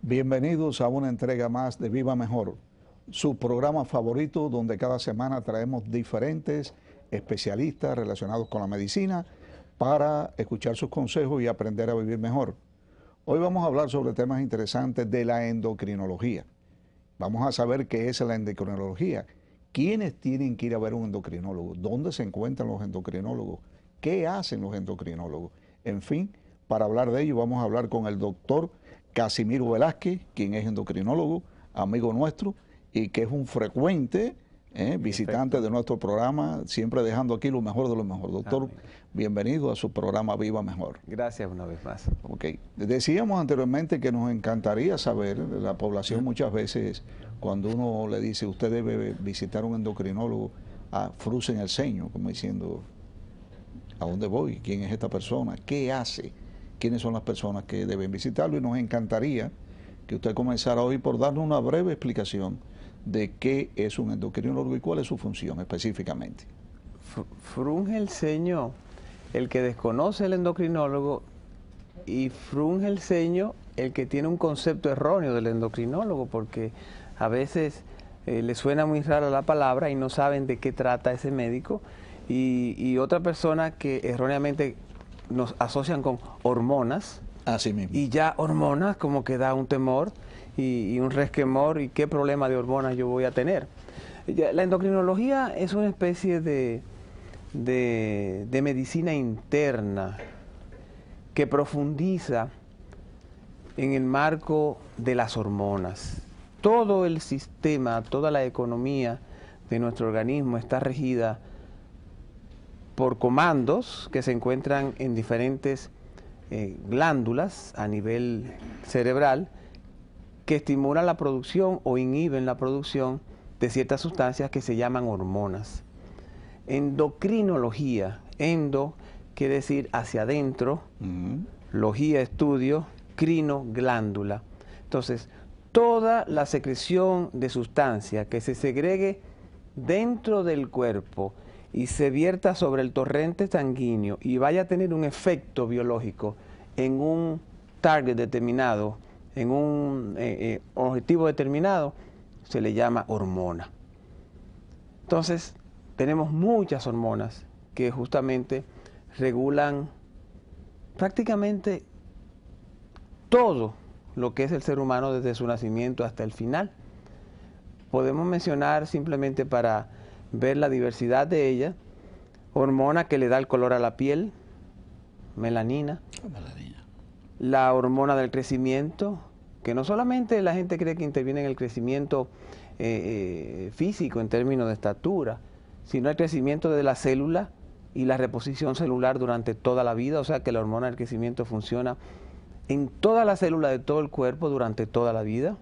Bienvenidos a una entrega más de Viva Mejor, su programa favorito donde cada semana traemos diferentes especialistas relacionados con la medicina para escuchar sus consejos y aprender a vivir mejor. Hoy vamos a hablar sobre temas interesantes de la endocrinología. Vamos a saber qué es la endocrinología, quiénes tienen que ir a ver un endocrinólogo, dónde se encuentran los endocrinólogos, qué hacen los endocrinólogos. En fin, para hablar de ello vamos a hablar con el doctor Casimiro Velázquez, quien es endocrinólogo, amigo nuestro, y que es un frecuente visitante de nuestro programa, siempre dejando aquí lo mejor de lo mejor. Doctor, bienvenido a su programa Viva Mejor. Gracias una vez más. Ok. Decíamos anteriormente que nos encantaría saber, la población muchas veces, cuando uno le dice, usted debe visitar un endocrinólogo, fruncen el ceño, como diciendo, ¿a dónde voy? ¿Quién es esta persona? ¿Qué hace? ¿Quiénes son las personas que deben visitarlo? Y nos encantaría que usted comenzara hoy por darnos una breve explicación de qué es un endocrinólogo y cuál es su función específicamente. Frunge el ceño el que desconoce el endocrinólogo y frunge el ceño el que tiene un concepto erróneo del endocrinólogo, porque a veces le suena muy rara la palabra y no saben de qué trata ese médico, y otra persona que erróneamente nos asocian con hormonas. Así mismo. Y ya hormonas como que da un temor y un resquemor, y qué problema de hormonas yo voy a tener. La endocrinología es una especie de medicina interna que profundiza en el marco de las hormonas. Todo el sistema, toda la economía de nuestro organismo está regida por comandos que se encuentran en diferentes glándulas a nivel cerebral que estimulan la producción o inhiben la producción de ciertas sustancias que se llaman hormonas. Endocrinología, endo quiere decir hacia adentro, logía, estudio, crino, glándula. Entonces, toda la secreción de sustancia que se segregue dentro del cuerpo y se vierta sobre el torrente sanguíneo y vaya a tener un efecto biológico en un target determinado, en un objetivo determinado, se le llama hormona. Entonces, tenemos muchas hormonas que justamente regulan prácticamente todo lo que es el ser humano desde su nacimiento hasta el final. Podemos mencionar simplemente para ver la diversidad de ella, hormona que le da el color a la piel, melanina, la hormona del crecimiento, que no solamente la gente cree que interviene en el crecimiento físico en términos de estatura, sino el crecimiento de la célula y la reposición celular durante toda la vida, o sea que la hormona del crecimiento funciona en todas las células de todo el cuerpo durante toda la vida.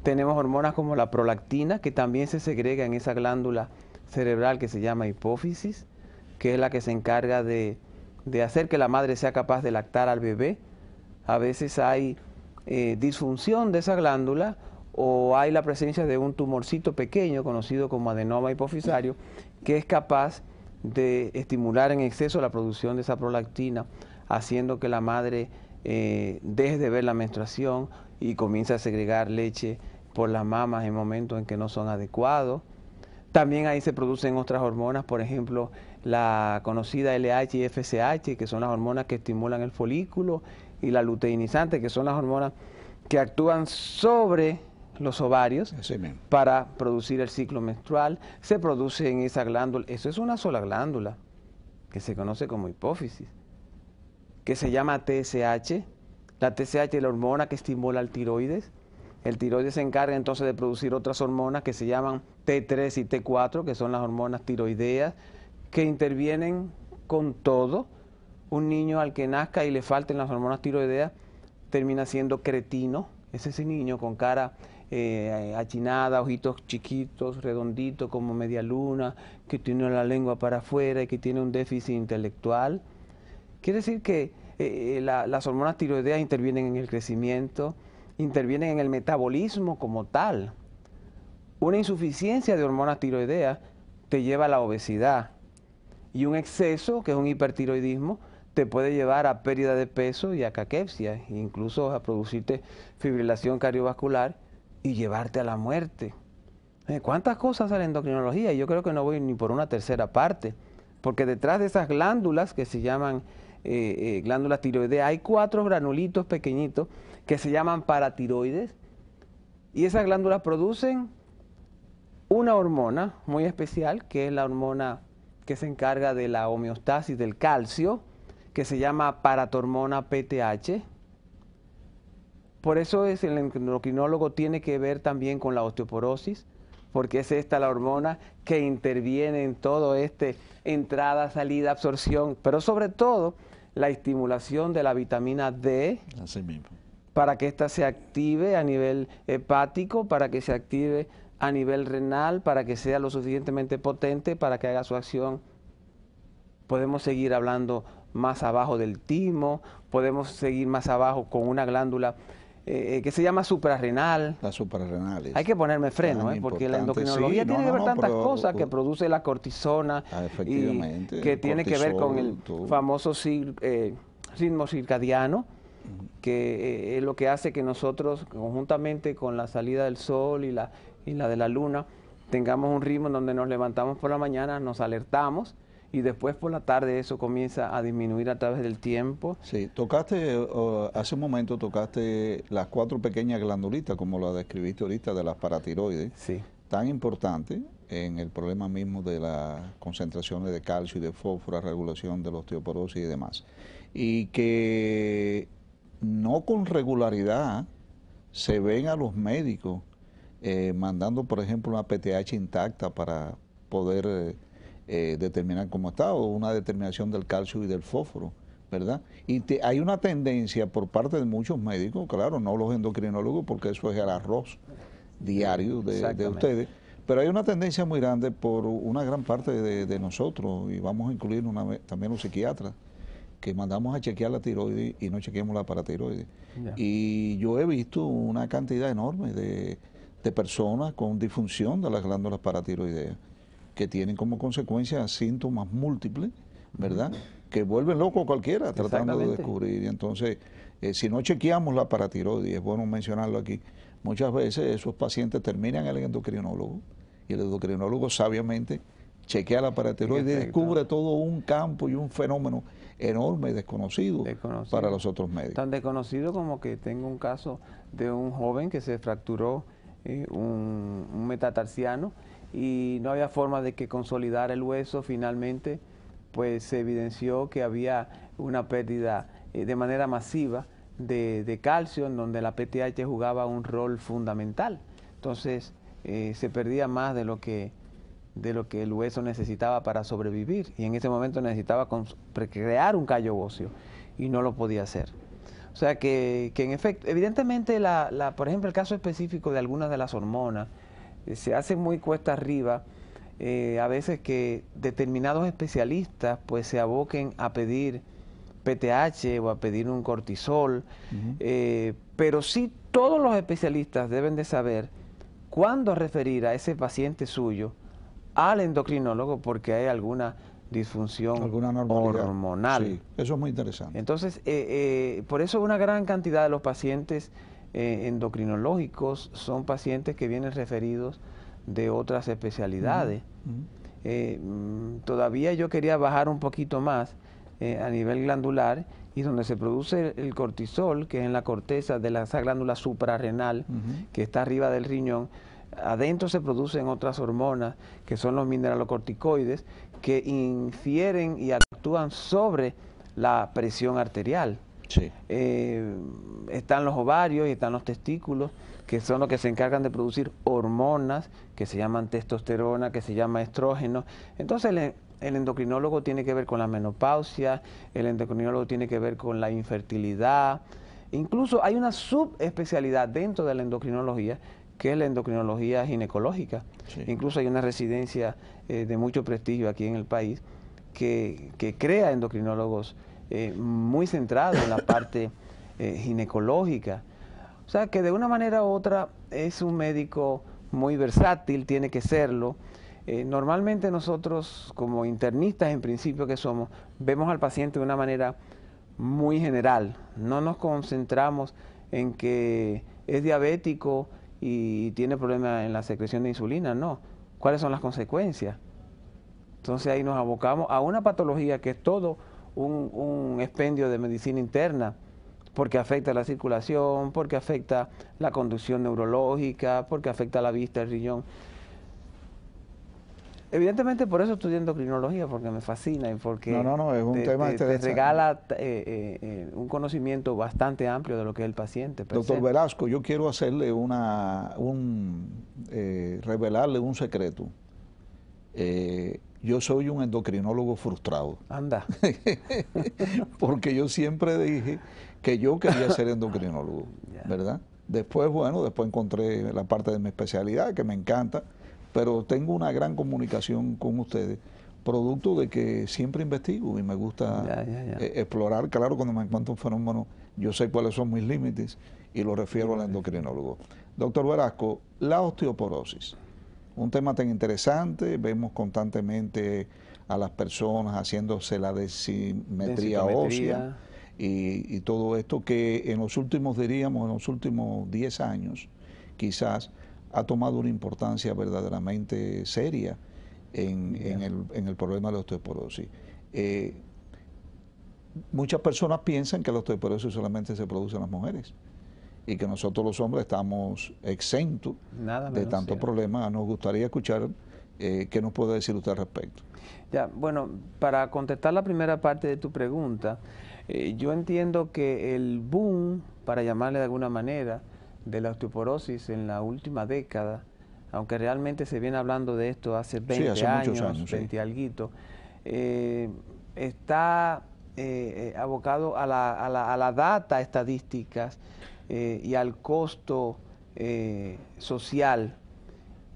Tenemos hormonas como la prolactina, que también se segrega en esa glándula cerebral que se llama hipófisis, que es la que se encarga de hacer que la madre sea capaz de lactar al bebé. A veces hay disfunción de esa glándula o hay la presencia de un tumorcito pequeño conocido como adenoma hipofisario, que es capaz de estimular en exceso la producción de esa prolactina, haciendo que la madre deje de ver la menstruación y comience a segregar leche por las mamas en momentos en que no son adecuados. También ahí se producen otras hormonas, por ejemplo, la conocida LH y FSH, que son las hormonas que estimulan el folículo, y la luteinizante, que son las hormonas que actúan sobre los ovarios para producir el ciclo menstrual. Se produce en esa glándula, eso es una sola glándula, que se conoce como hipófisis, que se llama TSH. La TSH es la hormona que estimula el tiroides. El tiroides se encarga entonces de producir otras hormonas que se llaman T3 y T4, que son las hormonas tiroideas, que intervienen con todo. Un niño al que nazca y le falten las hormonas tiroideas termina siendo cretino. Es ese niño con cara achinada, ojitos chiquitos, redonditos como media luna, que tiene la lengua para afuera y que tiene un déficit intelectual. Quiere decir que las hormonas tiroideas intervienen en el crecimiento, intervienen en el metabolismo como tal. Una insuficiencia de hormonas tiroideas te lleva a la obesidad, y un exceso, que es un hipertiroidismo, te puede llevar a pérdida de peso y a caquepsia, incluso a producirte fibrilación cardiovascular y llevarte a la muerte. ¿Cuántas cosas a la endocrinología? Yo creo que no voy ni por una tercera parte, porque detrás de esas glándulas que se llaman glándulas tiroideas, hay 4 granulitos pequeñitos que se llaman paratiroides, y esas glándulas producen una hormona muy especial, que es la hormona que se encarga de la homeostasis del calcio, que se llama paratormona PTH. Por eso el endocrinólogo tiene que ver también con la osteoporosis, porque es esta la hormona que interviene en todo entrada, salida, absorción, pero sobre todo la estimulación de la vitamina D. Así mismo. Para que ésta se active a nivel hepático, para que se active a nivel renal, para que sea lo suficientemente potente, para que haga su acción. Podemos seguir hablando más abajo del timo, podemos seguir más abajo con una glándula que se llama suprarrenal. Las suprarrenales. Hay que ponerme freno, porque la endocrinología tiene que ver tantas cosas, que produce la cortisona, efectivamente, y que tiene que ver con el famoso ritmo circadiano, que es lo que hace que nosotros, conjuntamente con la salida del sol y la de la luna, tengamos un ritmo en donde nos levantamos por la mañana, nos alertamos, y después por la tarde eso comienza a disminuir a través del tiempo. Sí, hace un momento tocaste las 4 pequeñas glandulitas, como la describiste ahorita, de las paratiroides, sí, tan importante en el problema mismo de las concentraciones de calcio y de fósforo, regulación de la osteoporosis y demás. Y que no con regularidad se ven a los médicos mandando, por ejemplo, una PTH intacta para poder determinar cómo está, o una determinación del calcio y del fósforo, ¿verdad? Y hay una tendencia por parte de muchos médicos, claro, no los endocrinólogos, porque eso es el arroz diario de ustedes, pero hay una tendencia muy grande por una gran parte de nosotros, y vamos a incluir también los psiquiatras, que mandamos a chequear la tiroides y no chequeamos la paratiroides. Yeah. Y yo he visto una cantidad enorme de personas con disfunción de las glándulas paratiroideas, que tienen como consecuencia síntomas múltiples, ¿verdad? Que vuelven loco a cualquiera tratando de descubrir. Y entonces, si no chequeamos la paratiroides, es bueno mencionarlo aquí, muchas veces esos pacientes terminan en el endocrinólogo, y el endocrinólogo sabiamente chequea la paratiroides y descubre todo un campo y un fenómeno enorme y desconocido para los otros médicos. Tan desconocido como que tengo un caso de un joven que se fracturó un metatarsiano, y no había forma de que consolidara el hueso. Finalmente, pues se evidenció que había una pérdida de manera masiva de calcio, en donde la PTH jugaba un rol fundamental. Entonces, se perdía más de lo que el hueso necesitaba para sobrevivir, y en ese momento necesitaba crear un callo óseo, y no lo podía hacer. O sea que en efecto, evidentemente, por ejemplo, el caso específico de algunas de las hormonas, se hace muy cuesta arriba, a veces que determinados especialistas pues se aboquen a pedir PTH o a pedir un cortisol, pero sí todos los especialistas deben de saber cuándo referir a ese paciente suyo al endocrinólogo, porque hay alguna disfunción hormonal. Sí, eso es muy interesante. Entonces, por eso una gran cantidad de los pacientes endocrinológicos son pacientes que vienen referidos de otras especialidades. Todavía yo quería bajar un poquito más a nivel glandular, y donde se produce el cortisol, que es en la corteza de esa glándula suprarrenal, que está arriba del riñón. Adentro se producen otras hormonas, que son los mineralocorticoides, que infieren y actúan sobre la presión arterial. Sí. Están los ovarios y están los testículos, que son los que se encargan de producir hormonas que se llaman testosterona, que se llama estrógeno. Entonces el endocrinólogo tiene que ver con la menopausia, el endocrinólogo tiene que ver con la infertilidad. Incluso hay una subespecialidad dentro de la endocrinología, que es la endocrinología ginecológica. Sí. Incluso hay una residencia de mucho prestigio aquí en el país que crea endocrinólogos muy centrado en la parte ginecológica. O sea que de una manera u otra es un médico muy versátil, tiene que serlo. Normalmente nosotros, como internistas en principio que somos, vemos al paciente de una manera muy general. No nos concentramos en que es diabético y tiene problemas en la secreción de insulina, no. ¿Cuáles son las consecuencias? Entonces ahí nos abocamos a una patología que es todo un expendio de medicina interna, porque afecta la circulación, porque afecta la conducción neurológica, porque afecta la vista, el riñón. Evidentemente por eso estudié endocrinología, porque me fascina y porque No, es un tema te regala un conocimiento bastante amplio de lo que es el paciente. Doctor Velasco, yo quiero hacerle revelarle un secreto. Yo soy un endocrinólogo frustrado. Anda. Porque yo siempre dije que yo quería ser endocrinólogo, ¿verdad? Después, bueno, después encontré la parte de mi especialidad que me encanta, pero tengo una gran comunicación con ustedes, producto de que siempre investigo y me gusta explorar. Claro, cuando me encuentro un fenómeno, yo sé cuáles son mis límites y lo refiero al endocrinólogo. Doctor Velasco, la osteoporosis, un tema tan interesante, vemos constantemente a las personas haciéndose la densitometría ósea y todo esto que en los últimos, diríamos, en los últimos 10 años, quizás, ha tomado una importancia verdaderamente seria en el problema de la osteoporosis. Muchas personas piensan que la osteoporosis solamente se produce en las mujeres y que nosotros los hombres estamos exentos de tanto problema. Nos gustaría escuchar qué nos puede decir usted al respecto. Ya, bueno, para contestar la primera parte de tu pregunta, yo entiendo que el boom, para llamarle de alguna manera, de la osteoporosis en la última década, aunque realmente se viene hablando de esto hace 20 años, 20 alguito, está abocado a la data estadísticas y al costo social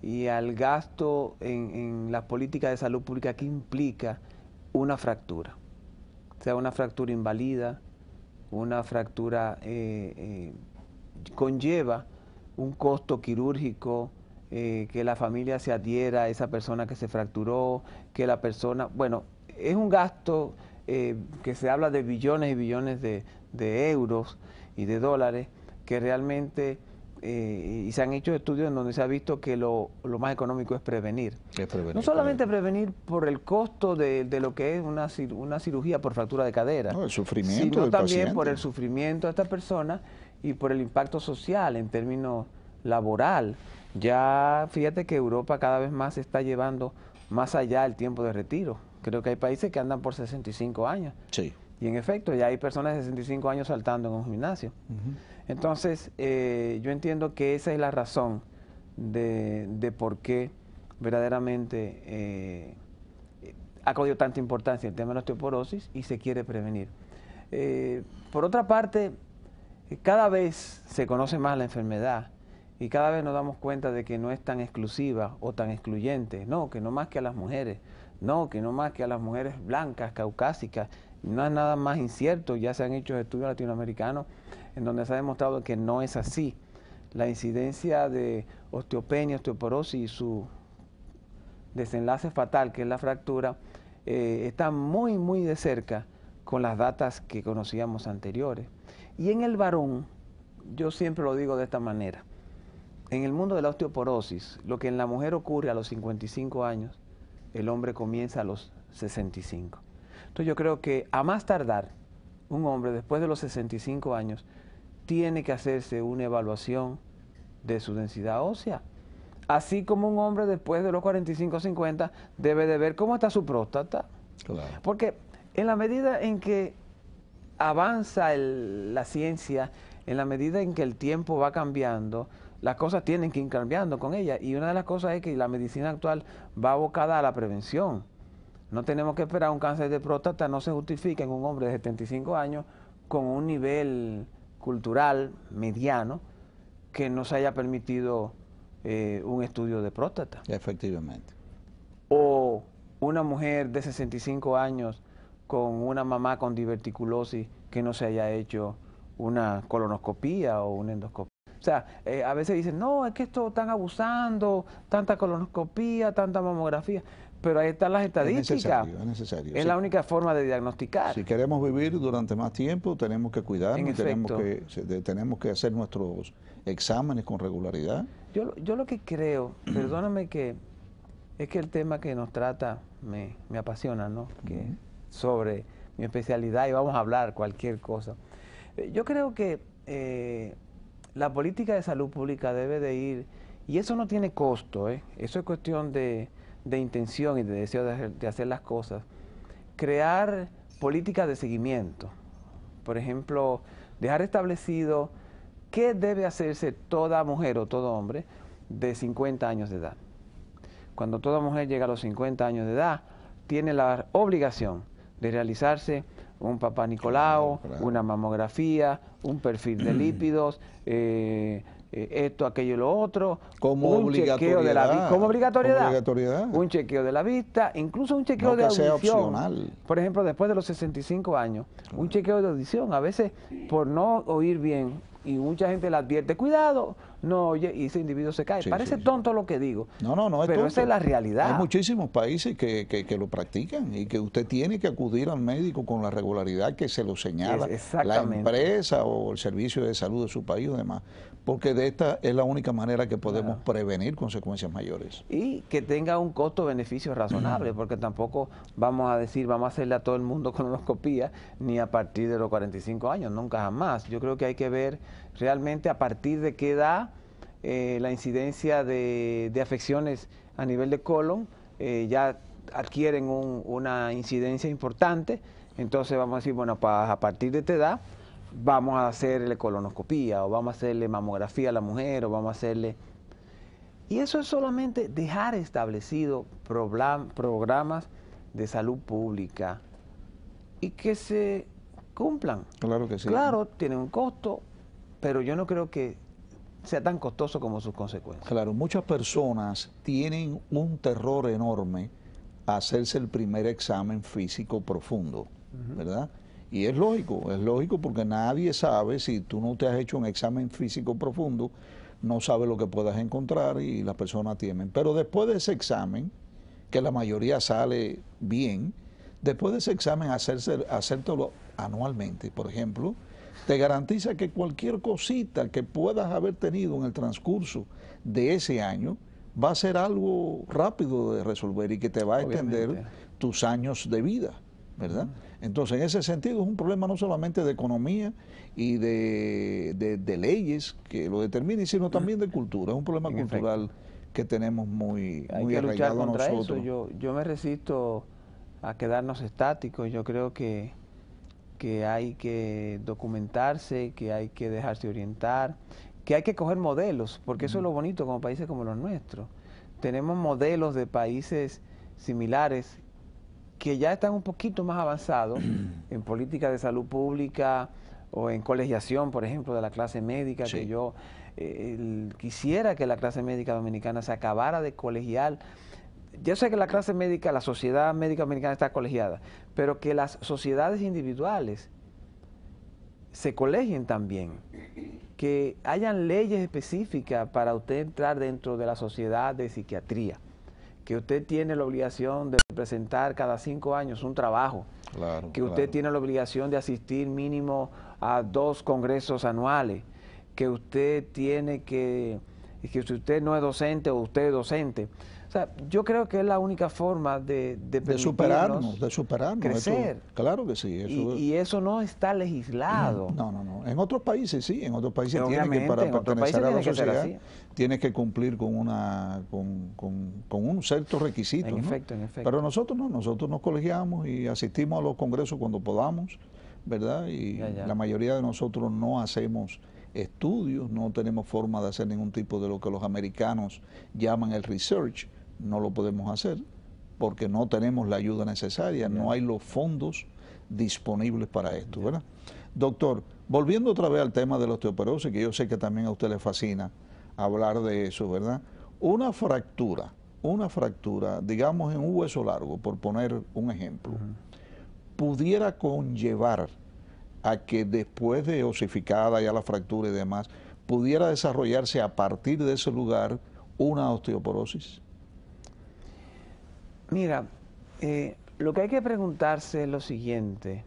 y al gasto en las políticas de salud pública que implica una fractura, sea una fractura invalida, una fractura conlleva un costo quirúrgico, que la familia se adhiera a esa persona que se fracturó, que la persona, bueno, es un gasto que se habla de billones y billones de euros y de dólares, que realmente, y se han hecho estudios en donde se ha visto que lo más económico es prevenir. No solamente prevenir por el costo de lo que es una cirugía por fractura de cadera, el sufrimiento sino del también paciente, por el sufrimiento de esta persona y por el impacto social en términos laboral. Ya fíjate que Europa cada vez más está llevando más allá el tiempo de retiro. Creo que hay países que andan por 65 años. Sí. Y en efecto, ya hay personas de 65 años saltando en un gimnasio. Entonces, yo entiendo que esa es la razón de por qué verdaderamente ha cogido tanta importancia el tema de la osteoporosis y se quiere prevenir. Por otra parte, cada vez se conoce más la enfermedad y cada vez nos damos cuenta de que no es tan exclusiva o tan excluyente, no, que no más que a las mujeres, no, que no más que a las mujeres blancas, caucásicas, no es nada más incierto. Ya se han hecho estudios latinoamericanos en donde se ha demostrado que no es así. La incidencia de osteopenia, osteoporosis y su desenlace fatal, que es la fractura, está muy, muy de cerca con las datas que conocíamos anteriores. Y en el varón, yo siempre lo digo de esta manera, en el mundo de la osteoporosis, lo que en la mujer ocurre a los 55 años, el hombre comienza a los 65. Entonces yo creo que a más tardar, un hombre después de los 65 años tiene que hacerse una evaluación de su densidad ósea. Así como un hombre después de los 45 o 50 debe de ver cómo está su próstata. Claro. Porque en la medida en que avanza la ciencia, en la medida en que el tiempo va cambiando, las cosas tienen que ir cambiando con ella. Y una de las cosas es que la medicina actual va abocada a la prevención. No tenemos que esperar un cáncer de próstata, no se justifica en un hombre de 75 años con un nivel cultural mediano que no se haya permitido un estudio de próstata. Efectivamente. O una mujer de 65 años con una mamá con diverticulosis que no se haya hecho una colonoscopía o una endoscopía. O sea, a veces dicen, no, es que esto están abusando, tanta colonoscopía, tanta mamografía, pero ahí están las estadísticas. Es necesario. Es la única forma de diagnosticar. Si queremos vivir durante más tiempo, tenemos que cuidarnos, tenemos que hacer nuestros exámenes con regularidad. Yo lo que creo, perdóname que es que el tema que nos trata me apasiona, ¿no? Que sobre mi especialidad y vamos a hablar cualquier cosa. Yo creo que la política de salud pública debe de ir, y eso no tiene costo, eso es cuestión de intención y de deseo de hacer las cosas. Crear políticas de seguimiento. Por ejemplo, dejar establecido qué debe hacerse toda mujer o todo hombre de 50 años de edad. Cuando toda mujer llega a los 50 años de edad, tiene la obligación de realizarse un Papá Nicolau, una mamografía, un perfil de lípidos, esto, aquello y lo otro, como un chequeo de la vista, como obligatoriedad, un chequeo de la vista, incluso un chequeo de audición. Sea opcional. Por ejemplo, después de los 65 años, un chequeo de audición, a veces por no oír bien, y mucha gente le advierte, cuidado, no oye, y ese individuo se cae. Parece tonto lo que digo, no es pero tonto. esa es la realidad. Hay muchísimos países que lo practican y que usted tiene que acudir al médico con la regularidad que se lo señala la empresa o el servicio de salud de su país o demás, porque de esta es la única manera que podemos prevenir consecuencias mayores. Y que tenga un costo-beneficio razonable, porque tampoco vamos a decir, vamos a hacerle a todo el mundo colonoscopía, ni a partir de los 45 años, nunca jamás. Yo creo que hay que ver realmente a partir de qué edad la incidencia de afecciones a nivel de colon ya adquieren una incidencia importante. Entonces vamos a decir, bueno, a partir de esta edad vamos a hacerle colonoscopía, o vamos a hacerle mamografía a la mujer, o vamos a hacerle... Y eso es solamente dejar establecido programas de salud pública y que se cumplan. Claro que sí. Claro, tienen un costo, pero yo no creo que sea tan costoso como sus consecuencias. Claro, muchas personas tienen un terror enorme a hacerse el primer examen físico profundo, ¿verdad? Y es lógico porque nadie sabe, si tú no te has hecho un examen físico profundo, no sabes lo que puedas encontrar y las personas temen. Pero después de ese examen, que la mayoría sale bien, después de ese examen hacértelo anualmente, por ejemplo, te garantiza que cualquier cosita que puedas haber tenido en el transcurso de ese año va a ser algo rápido de resolver y que te va a extender tus años de vida, ¿verdad? Entonces, en ese sentido es un problema no solamente de economía y de leyes que lo determinen, sino también de cultura. Es un problema cultural que tenemos muy arraigado a nosotros. Yo me resisto a quedarnos estáticos. Yo creo que hay que documentarse, que hay que dejarse orientar, que hay que coger modelos, porque eso es lo bonito como países como los nuestros. Tenemos modelos de países similares que ya están un poquito más avanzados en política de salud pública o en colegiación, por ejemplo, de la clase médica, que yo quisiera que la clase médica dominicana se acabara de colegiar. Yo sé que la clase médica, la sociedad médica dominicana está colegiada, pero que las sociedades individuales se colegien también, que hayan leyes específicas para usted entrar dentro de la sociedad de psiquiatría, que usted tiene la obligación de presentar cada 5 años un trabajo, que usted tiene la obligación de asistir mínimo a 2 congresos anuales, que usted tiene que si usted no es docente o usted es docente. O sea, yo creo que es la única forma de superarnos, crecer. Eso, claro que sí. Eso y eso no está legislado. No. En otros países sí, en otros países tienen que, para pertenecer a la sociedad, tienes que cumplir con un cierto requisito. En efecto. Pero nosotros no, nosotros nos colegiamos y asistimos a los congresos cuando podamos, ¿verdad? Y la mayoría de nosotros no hacemos estudios, no tenemos forma de hacer ningún tipo de lo que los americanos llaman el research, no lo podemos hacer porque no tenemos la ayuda necesaria, no hay los fondos disponibles para esto, ¿verdad? Doctor, volviendo otra vez al tema de la osteoporosis, que yo sé que también a usted le fascina hablar de eso, ¿verdad? Una fractura, digamos en un hueso largo, por poner un ejemplo, pudiera conllevar a que después de osificada ya la fractura y demás, pudiera desarrollarse a partir de ese lugar una osteoporosis? Mira, lo que hay que preguntarse es lo siguiente.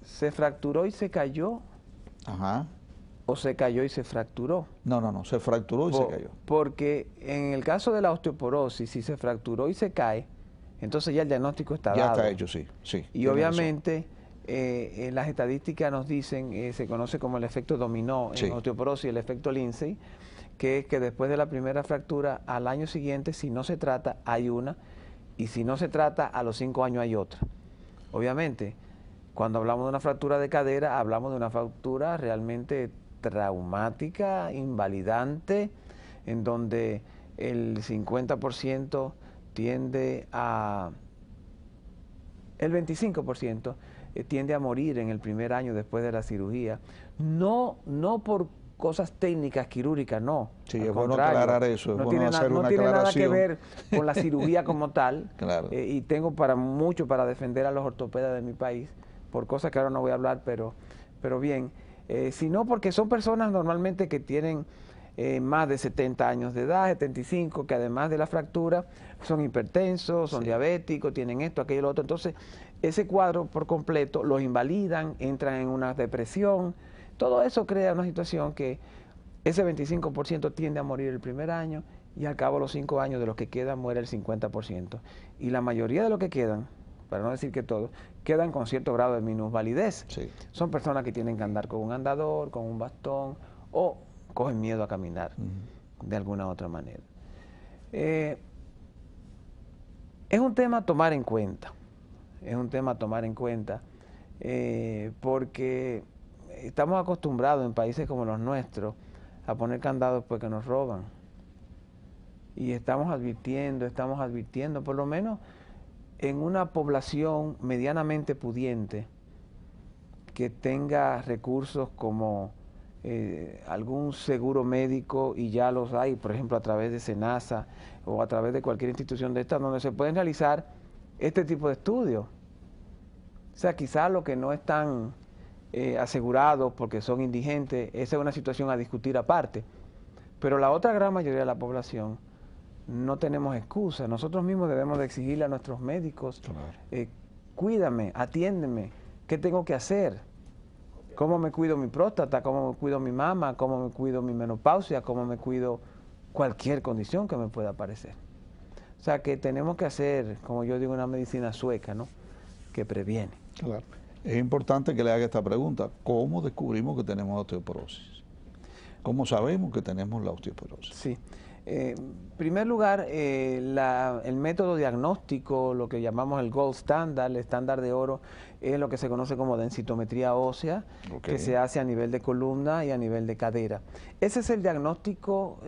¿Se fracturó y se cayó? Ajá. ¿O se cayó y se fracturó? No, se fracturó y se cayó. Porque en el caso de la osteoporosis, si se fracturó y se cae, entonces ya el diagnóstico está dado. Ya está hecho, sí. Y obviamente las estadísticas nos dicen, se conoce como el efecto dominó en osteoporosis, el efecto Lindsay, que es que después de la primera fractura, al año siguiente, si no se trata, hay una, y si no se trata, a los 5 años hay otra. Obviamente, cuando hablamos de una fractura de cadera, hablamos de una fractura realmente traumática, invalidante, en donde el 50% tiende a... el 25% tiende a morir en el primer año después de la cirugía. No por cosas técnicas quirúrgicas, no. Sí, es bueno aclarar eso, es bueno hacer una aclaración. No tiene nada que ver con la cirugía como tal. Claro. Y tengo mucho para defender a los ortopedas de mi país, por cosas que ahora no voy a hablar, pero bien. Sino porque son personas normalmente que tienen más de 70 años de edad, 75, que además de la fractura son hipertensos, son diabéticos, tienen esto, aquello, lo otro. Entonces, ese cuadro por completo los invalidan, entran en una depresión. Todo eso crea una situación que ese 25% tiende a morir el primer año y al cabo de los 5 años de los que quedan muere el 50%. Y la mayoría de los que quedan, para no decir que todos, quedan con cierto grado de minusvalidez. Sí. Son personas que tienen que andar con un andador, con un bastón, o cogen miedo a caminar de alguna otra manera. Es un tema a tomar en cuenta. Es un tema a tomar en cuenta porque estamos acostumbrados en países como los nuestros a poner candados porque nos roban. Y estamos advirtiendo, por lo menos en una población medianamente pudiente que tenga recursos como algún seguro médico, y ya los hay, por ejemplo, a través de SENASA o a través de cualquier institución de estas, donde se pueden realizar este tipo de estudios. O sea, quizás los que no están asegurados porque son indigentes, esa es una situación a discutir aparte. Pero la otra gran mayoría de la población no tenemos excusa. Nosotros mismos debemos de exigirle a nuestros médicos, cuídame, atiéndeme, ¿qué tengo que hacer? ¿Cómo me cuido mi próstata? ¿Cómo me cuido mi mama? ¿Cómo me cuido mi menopausia? ¿Cómo me cuido cualquier condición que me pueda aparecer? O sea, que tenemos que hacer, como yo digo, una medicina sueca, ¿no?, que previene. Claro. Es importante que le haga esta pregunta: ¿cómo descubrimos que tenemos osteoporosis? ¿Cómo sabemos que tenemos la osteoporosis? Sí. En primer lugar, el método diagnóstico, lo que llamamos el gold standard, el estándar de oro, es lo que se conoce como densitometría ósea, que se hace a nivel de columna y a nivel de cadera. Ese es el diagnóstico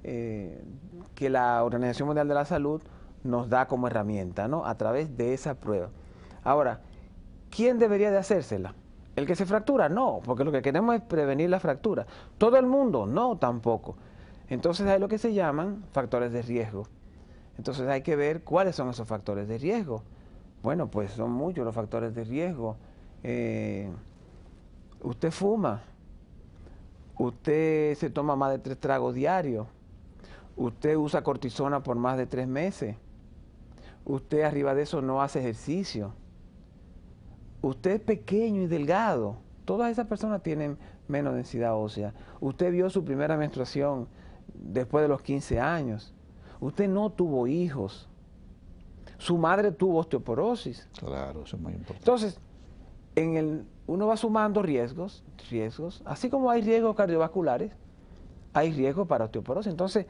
que la Organización Mundial de la Salud nos da como herramienta, ¿no?, a través de esa prueba. Ahora, ¿quién debería de hacérsela? ¿El que se fractura? No, porque lo que queremos es prevenir la fractura. ¿Todo el mundo? No, tampoco. Entonces hay lo que se llaman factores de riesgo. Entonces hay que ver cuáles son esos factores de riesgo. Bueno, pues son muchos los factores de riesgo. Usted fuma, usted se toma más de 3 tragos diarios, usted usa cortisona por más de 3 meses, usted arriba de eso no hace ejercicio, usted es pequeño y delgado. Todas esas personas tienen menos densidad ósea. Usted vio su primera menstruación después de los 15 años. Usted no tuvo hijos. Su madre tuvo osteoporosis. Claro, eso es muy importante. Entonces, uno va sumando riesgos, así como hay riesgos cardiovasculares, hay riesgos para osteoporosis. Entonces,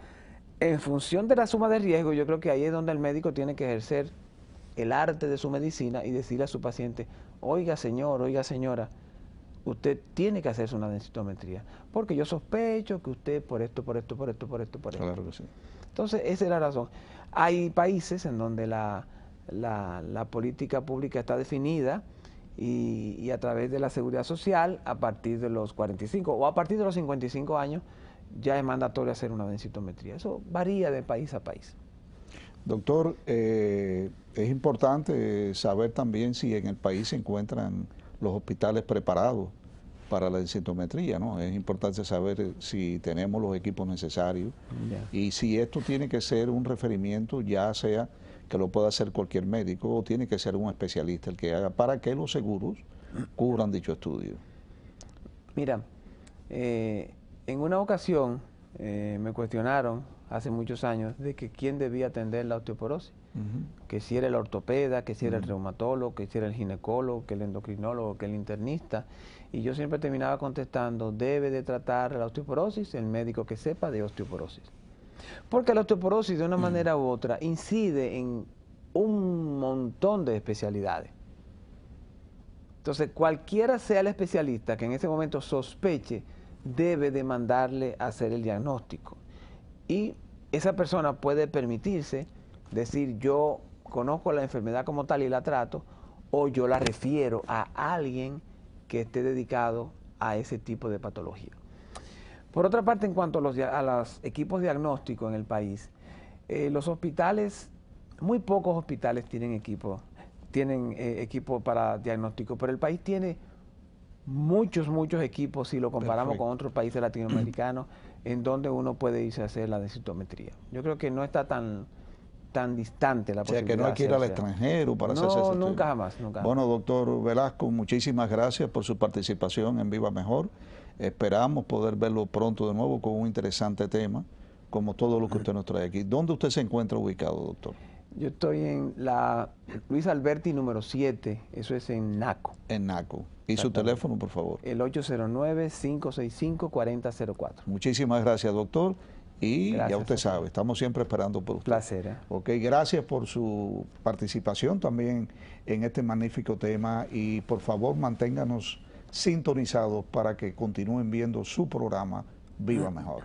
en función de la suma de riesgos, yo creo que ahí es donde el médico tiene que ejercer el arte de su medicina y decirle a su paciente: oiga señor, oiga señora, usted tiene que hacerse una densitometría, porque yo sospecho que usted por esto. Claro que sí. Entonces, esa es la razón. Hay países en donde la política pública está definida y a través de la seguridad social, a partir de los 45 o a partir de los 55 años, ya es mandatorio hacer una densitometría. Eso varía de país a país. Doctor, es importante saber también si en el país se encuentran los hospitales preparados para la densitometría, ¿no? Es importante saber si tenemos los equipos necesarios y si esto tiene que ser un referimiento, ya sea que lo pueda hacer cualquier médico o tiene que ser un especialista el que haga, para que los seguros cubran dicho estudio. Mira, en una ocasión me cuestionaron hace muchos años de que quién debía atender la osteoporosis, que si era el ortopeda, que si era el reumatólogo, que si era el ginecólogo, que el endocrinólogo, que el internista, y yo siempre terminaba contestando: debe de tratar la osteoporosis el médico que sepa de osteoporosis. Porque la osteoporosis, de una manera u otra, incide en un montón de especialidades. Entonces, cualquiera sea el especialista que en ese momento sospeche, debe de mandarle a hacer el diagnóstico. Y esa persona puede permitirse decir: yo conozco la enfermedad como tal y la trato, o yo la refiero a alguien que esté dedicado a ese tipo de patología. Por otra parte, en cuanto a los equipos diagnósticos en el país, los hospitales, muy pocos hospitales tienen equipo para diagnóstico, pero el país tiene muchos equipos si lo comparamos con otros países latinoamericanos en donde uno puede irse a hacer la densitometría. Yo creo que no está tan distante la posibilidad. O sea, que no hay que ir al extranjero para hacerse ese nunca jamás. Bueno, doctor Velasco, muchísimas gracias por su participación en Viva Mejor. Esperamos poder verlo pronto de nuevo con un interesante tema, como todo lo que usted nos trae aquí. ¿Dónde usted se encuentra ubicado, doctor? Yo estoy en la Luis Alberti número 7, eso es en Naco. En Naco. ¿Y su teléfono, por favor? El 809-565-4004. Muchísimas gracias, doctor. Y gracias, ya usted sabe, estamos siempre esperando por usted. Placer. Ok, gracias por su participación también en este magnífico tema y por favor manténganos sintonizados para que continúen viendo su programa Viva Mejor.